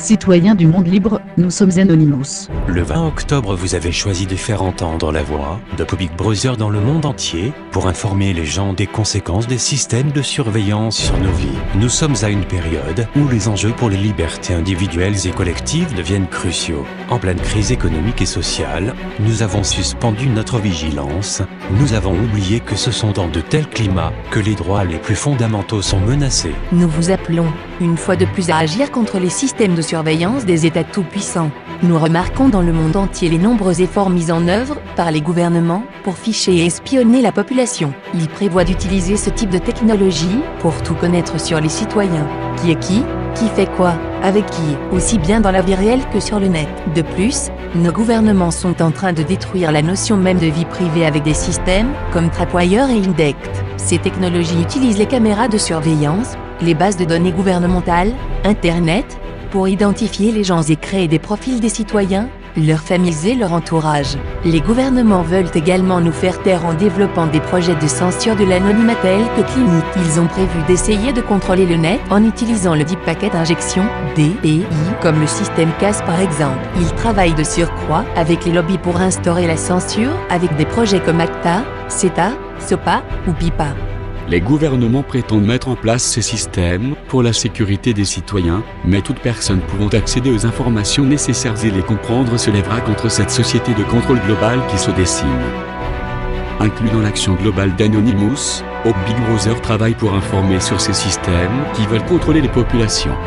Citoyens du monde libre, nous sommes Anonymous. Le 20 octobre, vous avez choisi de faire entendre la voix de Public Browser dans le monde entier pour informer les gens des conséquences des systèmes de surveillance sur nos vies. Nous sommes à une période où les enjeux pour les libertés individuelles et collectives deviennent cruciaux. En pleine crise économique et sociale, nous avons suspendu notre vigilance. Nous avons oublié que ce sont dans de tels climats que les droits les plus fondamentaux sont menacés. Nous vous appelons, une fois de plus, à agir contre les systèmes de surveillance des États tout-puissants. Nous remarquons dans le monde entier les nombreux efforts mis en œuvre par les gouvernements pour ficher et espionner la population. Ils prévoient d'utiliser ce type de technologie pour tout connaître sur les citoyens. Qui est qui fait quoi, avec qui, aussi bien dans la vie réelle que sur le net. De plus, nos gouvernements sont en train de détruire la notion même de vie privée avec des systèmes comme Trapwire et Indect. Ces technologies utilisent les caméras de surveillance, les bases de données gouvernementales, Internet, pour identifier les gens et créer des profils des citoyens, leurs familles et leur entourage. Les gouvernements veulent également nous faire taire en développant des projets de censure de l'anonymat tels que clinique. Ils ont prévu d'essayer de contrôler le net en utilisant le Deep Packet Injection, DPI, comme le système CAS par exemple. Ils travaillent de surcroît avec les lobbies pour instaurer la censure avec des projets comme ACTA, CETA, SOPA ou PIPA. Les gouvernements prétendent mettre en place ces systèmes pour la sécurité des citoyens, mais toute personne pouvant accéder aux informations nécessaires et les comprendre se lèvera contre cette société de contrôle global qui se dessine. Inclus dans l'action globale d'Anonymous, Public Browser travaille pour informer sur ces systèmes qui veulent contrôler les populations.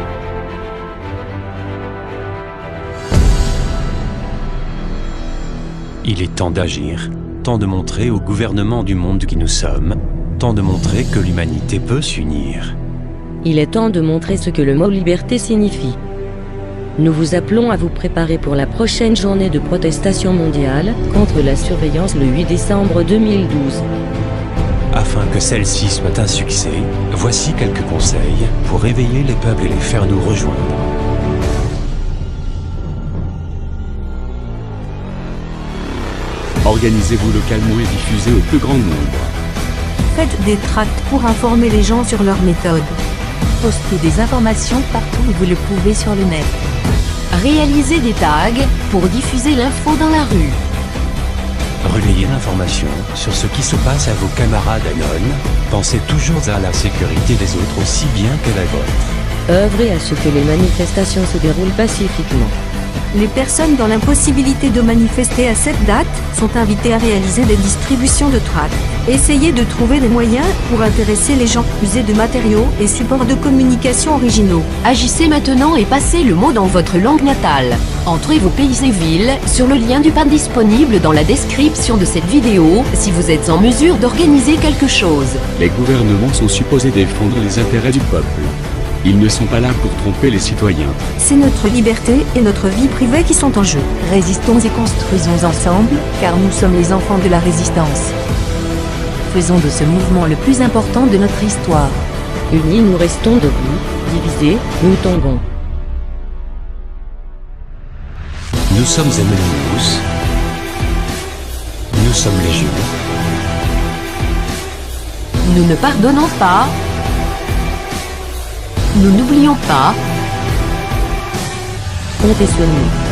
Il est temps d'agir, temps de montrer au gouvernement du monde qui nous sommes, temps de montrer que l'humanité peut s'unir. Il est temps de montrer ce que le mot liberté signifie. Nous vous appelons à vous préparer pour la prochaine journée de protestation mondiale contre la surveillance le 8 décembre 2012. Afin que celle-ci soit un succès, voici quelques conseils pour réveiller les peuples et les faire nous rejoindre. Organisez-vous localement et diffusez au plus grand nombre. Faites des tracts pour informer les gens sur leurs méthodes. Postez des informations partout où vous le pouvez sur le net. Réalisez des tags pour diffuser l'info dans la rue. Relayez l'information sur ce qui se passe à vos camarades Anon. Pensez toujours à la sécurité des autres aussi bien que la vôtre. Œuvrez à ce que les manifestations se déroulent pacifiquement. Les personnes dans l'impossibilité de manifester à cette date sont invitées à réaliser des distributions de tracts. Essayez de trouver des moyens pour intéresser les gens, user de matériaux et supports de communication originaux. Agissez maintenant et passez le mot dans votre langue natale. Entrez vos pays et villes sur le lien du pad disponible dans la description de cette vidéo si vous êtes en mesure d'organiser quelque chose. Les gouvernements sont supposés défendre les intérêts du peuple. Ils ne sont pas là pour tromper les citoyens. C'est notre liberté et notre vie privée qui sont en jeu. Résistons et construisons ensemble, car nous sommes les enfants de la résistance. Faisons de ce mouvement le plus important de notre histoire. Unis, nous restons debout. Divisés, nous tombons. Nous sommes Anonymous. Nous sommes légion. Nous ne pardonnons pas. Nous n'oublions pas. Comptez sur nous.